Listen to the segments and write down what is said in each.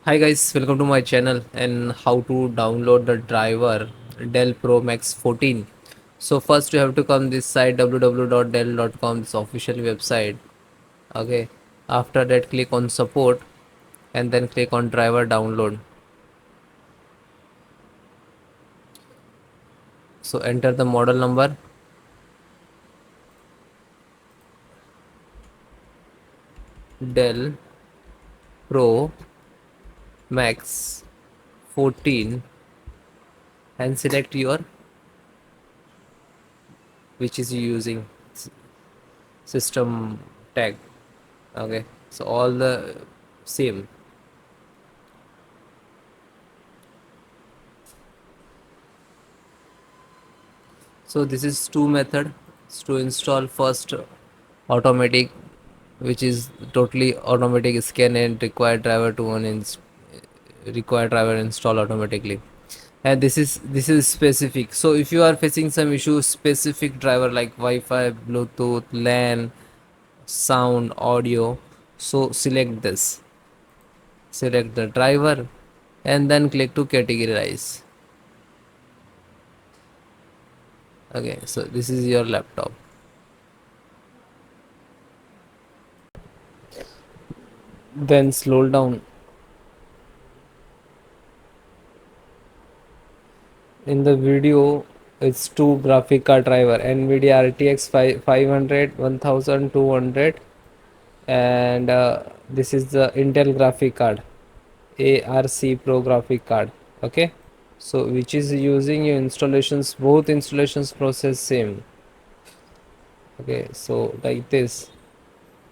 Hi guys, welcome to my channel and how to download the driver Dell Pro Max 14. So first you have to come this site www.dell.com, this official website. Okay, after that click on support and then click on driver download. So enter the model number, Dell Pro Max 14, and select your which is using system tag. Okay, so all the same. So this is two methods to install. First, automatic, which is totally automatic scan and require driver install automatically. And this is specific. So if you are facing some issue, specific driver like Wi-Fi, Bluetooth, LAN, sound, audio, so select the driver, and then click to categorize. Okay, so this is your laptop. Then slow down. In the video, it's two graphic card driver, NVIDIA RTX 500 1200, and this is the Intel graphic card, ARC Pro graphic card. Okay, so which is using your installations, both installations process same. Okay, so like this,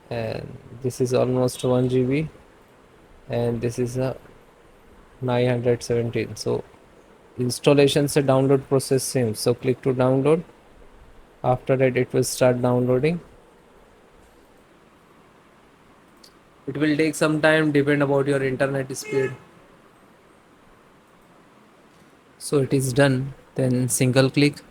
and this is almost 1 GB, and this is a 917. So installations and download process same. So click to download. After that it will start downloading. It will take some time, depend about your internet speed. So it is done. Then single click.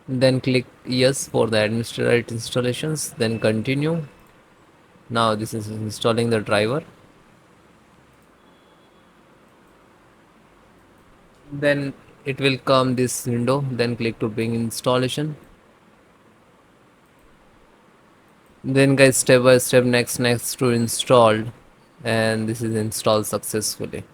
Then click yes for the administrator installations. Then continue. Now this is installing the driver. Then it will come this window. Then click to bring installation. Then guys, step by step, next to installed, and this is installed successfully.